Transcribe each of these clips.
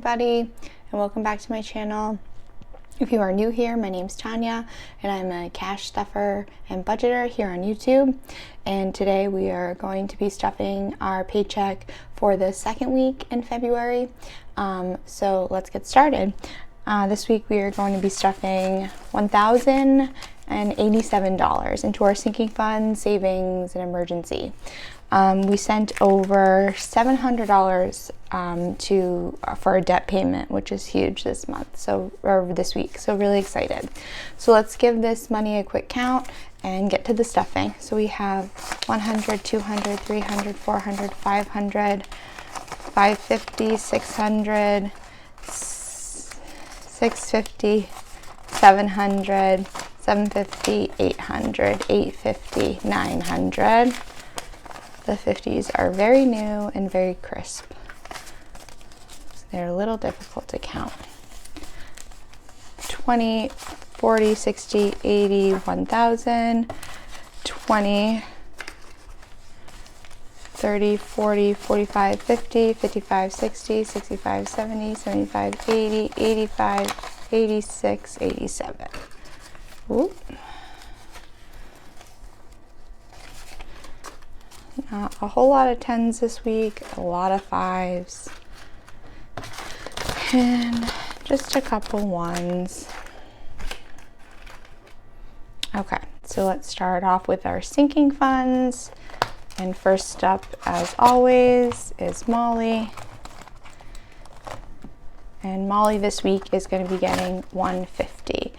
everybody, and welcome back to my channel. If you are new here, my name's Tanya, and I'm a cash stuffer and budgeter here on YouTube. And today we are going to be stuffing our paycheck for the second week in February. So let's get started. This week we are going to be stuffing $1,087 into our sinking fund, savings, and emergency. We sent over $700 for a debt payment, which is huge this month, or this week. So really excited. So let's give this money a quick count and get to the stuffing. So we have 100, 200, 300, 400, 500, 550, 600, 650, 700, 750, 800, 850, 900. The 50s are very new and very crisp. They're a little difficult to count. 20, 40, 60, 80, 1,000, 20, 30, 40, 45, 50, 55, 60, 65, 70, 75, 80, 85, 86, 87. Ooh. Not a whole lot of 10s this week, a lot of 5s, and just a couple 1s. Okay, so let's start off with our sinking funds. And first up, as always, is Molly. And Molly this week is going to be getting 150.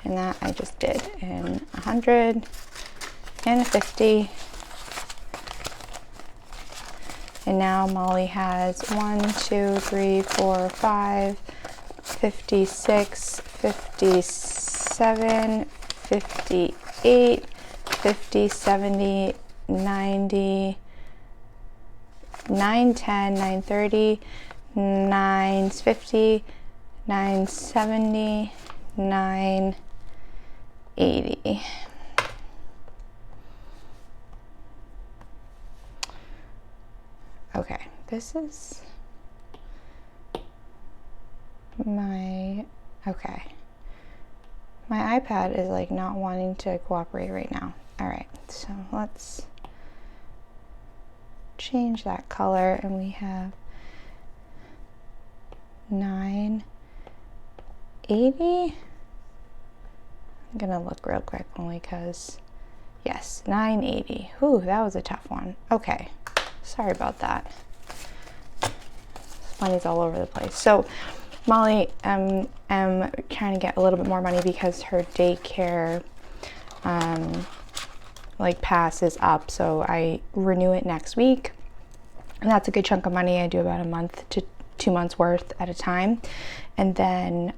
And that I just did in 100 and 50. And now Molly has 1, 2, 3, 4, 5, 56, 57, 58, 50, 70, 90, 910, 930, 950, 970, 980. Okay, this is my iPad is like not wanting to cooperate right now. All right, so let's change that color, and we have 980. I'm gonna look real quick only because, yes, 980. Ooh, that was a tough one. Okay. Sorry about that. Money's all over the place. So Molly, am trying to get a little bit more money because her daycare pass is up. So I renew it next week, and that's a good chunk of money. I do about a month to 2 months worth at a time. And then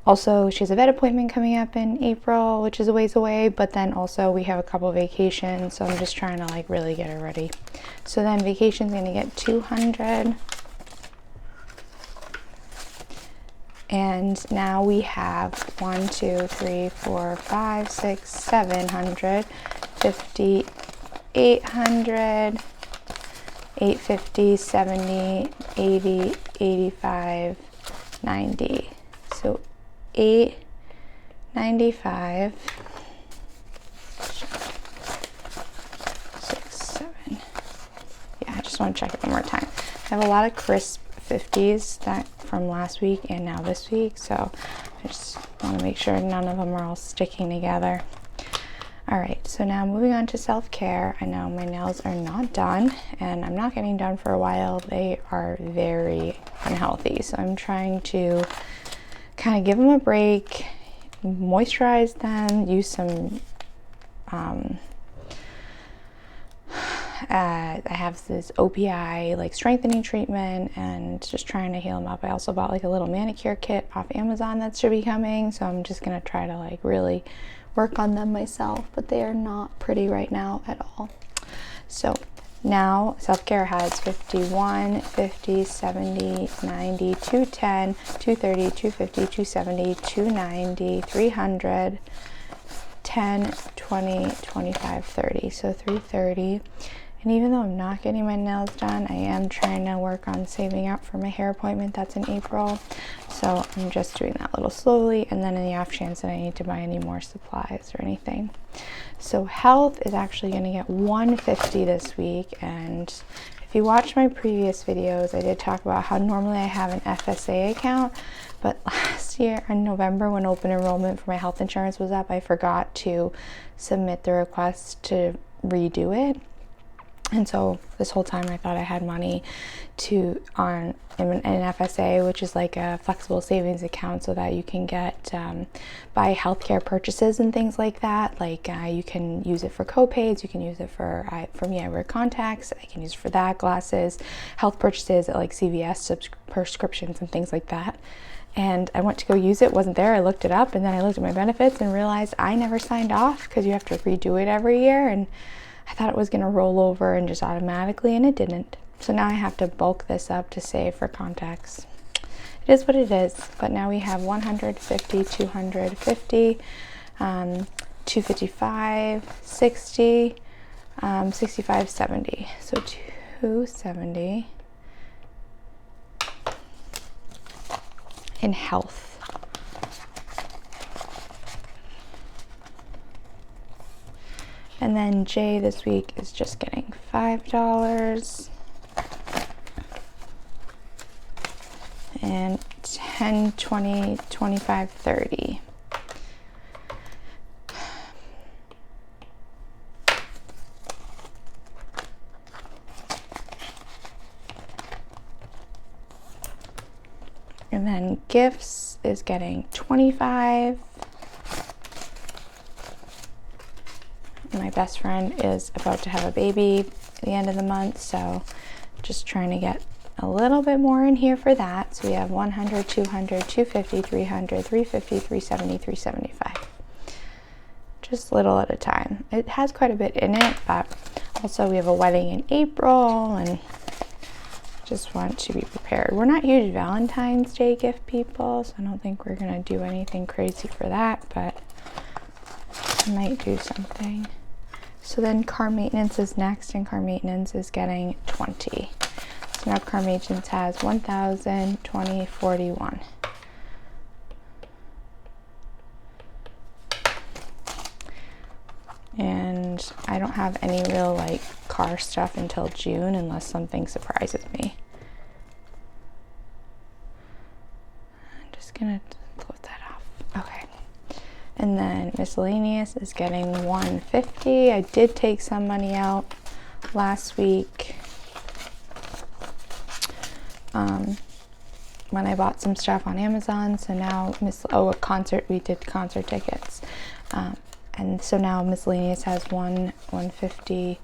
also, she has a vet appointment coming up in April, which is a ways away, but then also we have a couple vacations, so I'm just trying to like really get her ready. So then vacation's gonna get 200. And now we have 1, 2, 3, 4, 5, 6, 700, 50, 800, 850, 70, 80, 85, 90. So 895, 6, 7. Yeah, I just want to check it one more time. I have a lot of crisp 50s that from last week and now this week, so I just want to make sure none of them are all sticking together. All right, so now moving on to self-care. I know my nails are not done, and I'm not getting done for a while. They are very unhealthy, so I'm trying to kind of give them a break, moisturize them, use some I have this OPI like strengthening treatment and just trying to heal them up. I also bought like a little manicure kit off Amazon that should be coming, so I'm just gonna try to like really work on them myself, but they are not pretty right now at all. So now self-care has 51, 50, 70, 90, 210, 230, 250, 270, 290, 300, 10, 20, 25, 30. So 330. And even though I'm not getting my nails done, I am trying to work on saving up for my hair appointment that's in April. So I'm just doing that a little slowly, and then in the off chance that I need to buy any more supplies or anything. So health is actually going to get $150 this week, and if you watched my previous videos, I did talk about how normally I have an FSA account, but last year in November when open enrollment for my health insurance was up, I forgot to submit the request to redo it. And so this whole time I thought I had money on an FSA, which is like a flexible savings account, so that you can get buy healthcare purchases and things like that. Like you can use it for co-pays, you can use it for me, I wear contacts, I can use it for that, glasses, health purchases at like CVS, prescriptions and things like that. And I went to go use it, wasn't there. I looked it up, and then I looked at my benefits and realized I never signed off, because you have to redo it every year, and I thought it was going to roll over and just automatically, and it didn't. So now I have to bulk this up to save for contacts. It is what it is. But now we have 150, 250, 255, 60, 65, 70. So 270 in health. And then Jay this week is just getting $5. And 10, 20, 25, 30. And then gifts is getting 25. My best friend is about to have a baby at the end of the month, so just trying to get a little bit more in here for that. So we have 100, 200, 250, 300, 350, 370, 375. Just little at a time. It has quite a bit in it, but also we have a wedding in April, and just want to be prepared. We're not huge Valentine's Day gift people, so I don't think we're gonna do anything crazy for that, but I might do something. So then car maintenance is next, and car maintenance is getting 20. So now car maintenance has 1,000, 20, 41. And I don't have any real like car stuff until June unless something surprises me. I'm just gonna close that off. Okay. And then miscellaneous is getting 150. I did take some money out last week when I bought some stuff on Amazon. So now a concert, we did concert tickets. And so now miscellaneous has 150,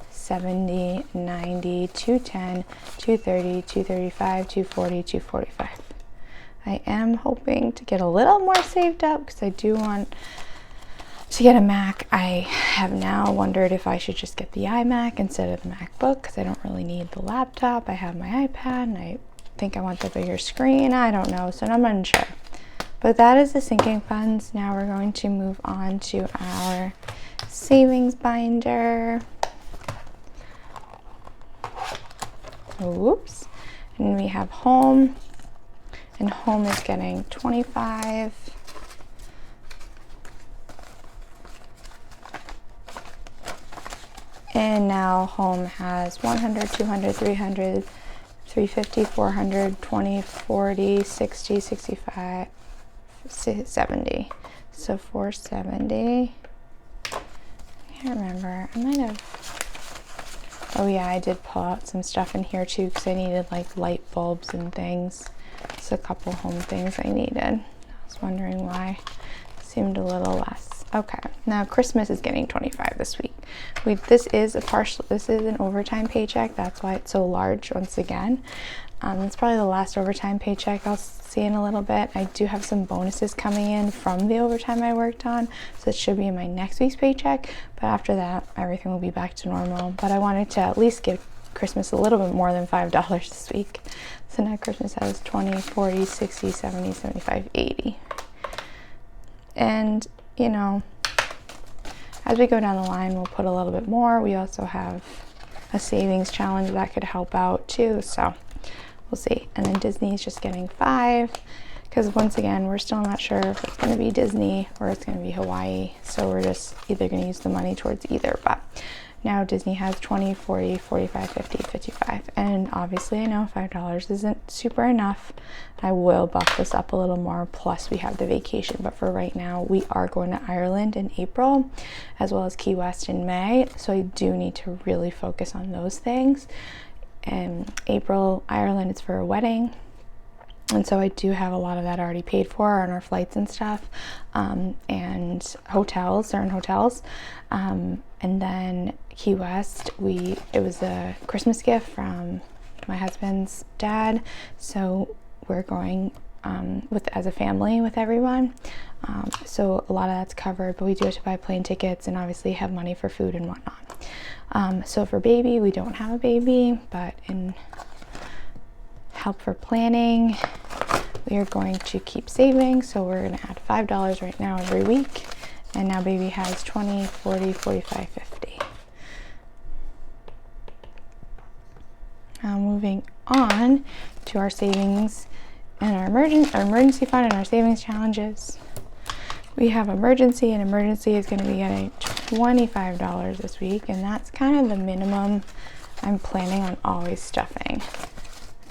70, 90, 210, 230, 235, 240, 245. I am hoping to get a little more saved up because I do want to get a Mac. I have now wondered if I should just get the iMac instead of the MacBook because I don't really need the laptop. I have my iPad and I think I want the bigger screen. I don't know, so I'm unsure. But that is the sinking funds. Now we're going to move on to our savings binder. Whoops. And we have home. And home is getting 25. And now home has 100, 200, 300, 350, 400, 20, 40, 60, 65, 70. So 470. I can't remember. I might have. Oh yeah, I did pull out some stuff in here too because I needed like light bulbs and things. It's a couple home things I needed. I was wondering why it seemed a little less. Okay, now Christmas is getting 25 this week. This is an overtime paycheck. That's why it's so large once again. It's probably the last overtime paycheck I'll see in a little bit. I do have some bonuses coming in from the overtime I worked on, so it should be in my next week's paycheck. But after that, everything will be back to normal. But I wanted to at least give Christmas a little bit more than $5 this week. So now Christmas has 20, 40, 60, 70, 75, 80. And, you know, as we go down the line, we'll put a little bit more. We also have a savings challenge that could help out too, so we'll see. And then Disney's just getting 5, because once again, we're still not sure if it's going to be Disney or it's going to be Hawaii, so we're just either going to use the money towards either. But now Disney has 20, 40, 45, 50, 55, and obviously I know $5 isn't super enough. I will buff this up a little more, plus we have the vacation. But for right now, we are going to Ireland in April, as well as Key West in May, so I do need to really focus on those things. And April, Ireland is for a wedding, and so I do have a lot of that already paid for on our flights and stuff, and hotels, certain hotels. And then Key West, it was a Christmas gift from my husband's dad, so we're going as a family with everyone. So a lot of that's covered, but we do have to buy plane tickets and obviously have money for food and whatnot. So for baby, we don't have a baby, but in help for planning, we are going to keep saving. So we're going to add $5 right now every week. And now baby has 20, 40, 45, 50. Now moving on to our savings and our emergency fund and our savings challenges. We have emergency, and emergency is going to be getting $25 this week, and that's kind of the minimum I'm planning on always stuffing.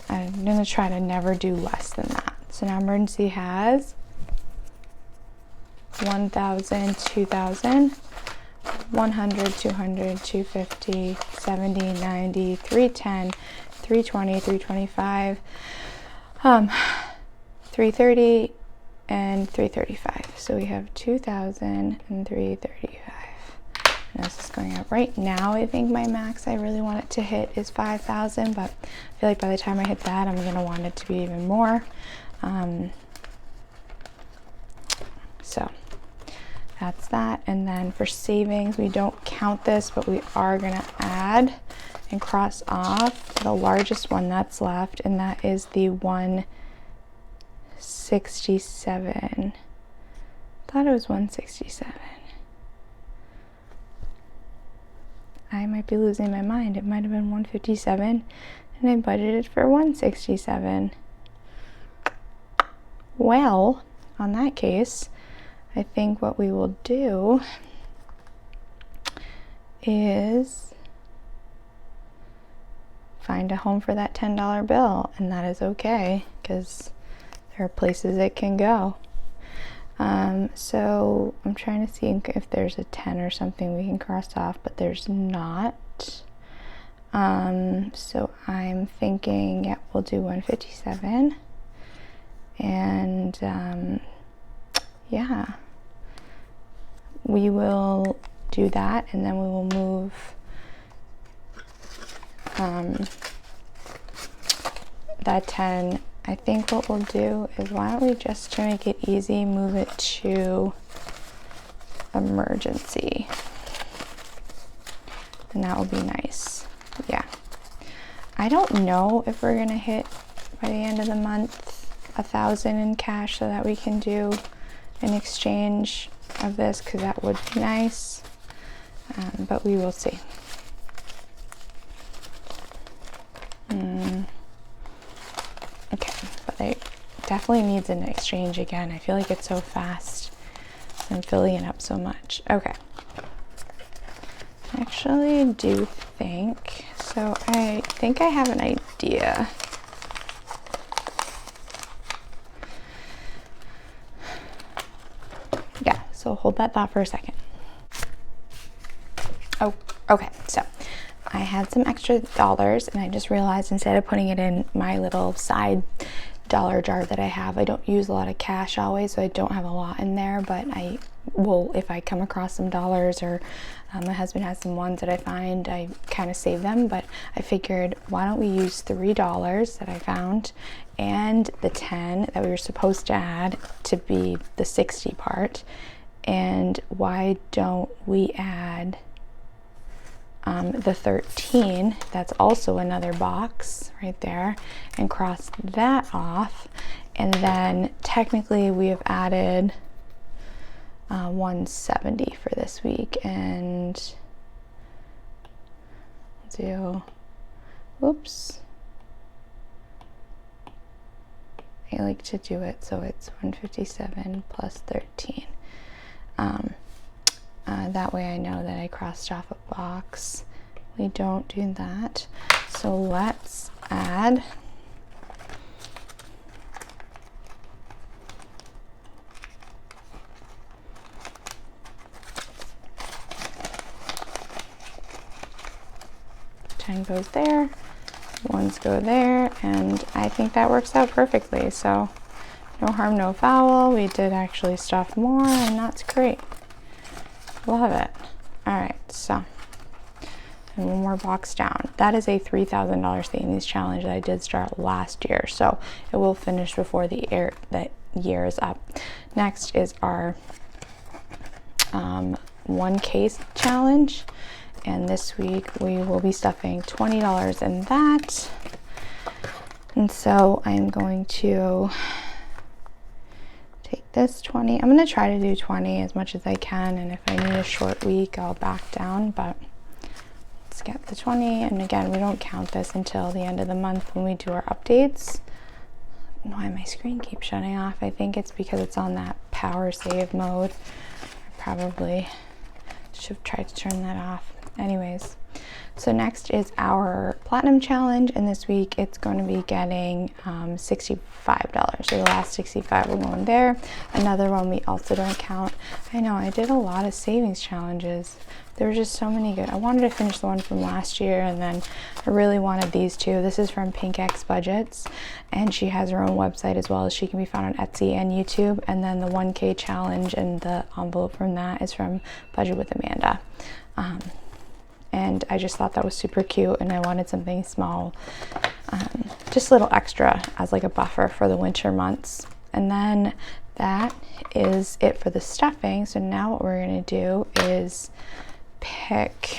I'm going to try to never do less than that. So now emergency has 1,000, 2,000, 100, 200, 250, 70, 90, 310, 320, 325, 330, and 335. So we have 2,000 and 335. And this is going up right now. I think my max I really want it to hit is 5,000, but I feel like by the time I hit that, I'm going to want it to be even more. So that's that. And then for savings, we don't count this, but we are going to add and cross off the largest one that's left, and that is the 167. Thought it was 167. I might be losing my mind. It might have been 157, and I budgeted for 167. Well, on that case, I think what we will do is find a home for that $10 bill, and that is okay because there are places it can go. So I'm trying to see if there's a 10 or something we can cross off, but there's not. So I'm thinking, yeah, we'll do 157. And yeah, we will do that, and then we will move that 10. I think what we'll do is, why don't we, just to make it easy, move it to emergency, and that will be nice. Yeah, I don't know if we're gonna hit by the end of the month 1,000 in cash so that we can do an exchange of this, because that would be nice, but we will see. Okay, but it definitely needs an exchange again. I feel like it's so fast. I'm filling it up so much. Okay. I actually do think, so I think I have an idea. Yeah, so hold that thought for a second. Oh, okay, so I had some extra dollars, and I just realized instead of putting it in my little side dollar jar that I have, I don't use a lot of cash always, so I don't have a lot in there, but I will, if I come across some dollars, or my husband has some ones that I find, I kind of save them. But I figured, why don't we use $3 that I found and the 10 that we were supposed to add to be the 60 part, and why don't we add the 13, that's also another box right there, and cross that off. And then technically we have added 170 for this week, and do, oops, I like to do it so it's 157 plus 13. That way I know that I crossed off a box. We don't do that. So let's add goes there, ones go there, and I think that works out perfectly. So no harm, no foul. We did actually stuff more, and that's great. Love it. All right, so, and one more box down. That is a $3,000 savings challenge that I did start last year, so it will finish before the year is up. Next is our 1K challenge. And this week we will be stuffing $20 in that. And so I'm going to take this 20. I'm going to try to do 20 as much as I can. And if I need a short week, I'll back down. But let's get the 20. And again, we don't count this until the end of the month when we do our updates. I don't know why my screen keeps shutting off. I think it's because it's on that power save mode. I probably should have tried to turn that off. Anyways, so next is our platinum challenge, and this week it's going to be getting $65. So the last 65 will go in there. Another one we also don't count. I know I did a lot of savings challenges. There were just so many good. I wanted to finish the one from last year, and then I really wanted these two. This is from Pink X Budgets, and she has her own website as well. As she can be found on Etsy and YouTube. And then the 1K challenge and the envelope from that is from Budget with Amanda. And I just thought that was super cute, and I wanted something small, just a little extra as like a buffer for the winter months. And then that is it for the stuffing. So now what we're going to do is pick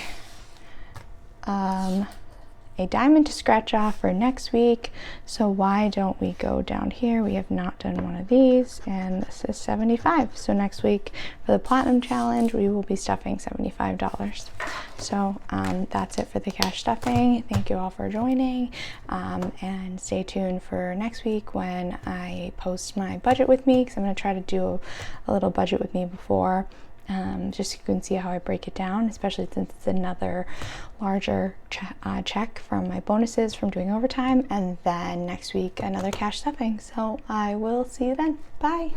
a diamond to scratch off for next week. So why don't we go down here? We have not done one of these, and this is 75. So next week for the platinum challenge, we will be stuffing $75. So that's it for the cash stuffing. Thank you all for joining, and stay tuned for next week when I post my budget with me, because I'm going to try to do a little budget with me before. Just so you can see how I break it down, especially since it's another larger check from my bonuses from doing overtime, and then next week another cash stuffing. So I will see you then. Bye.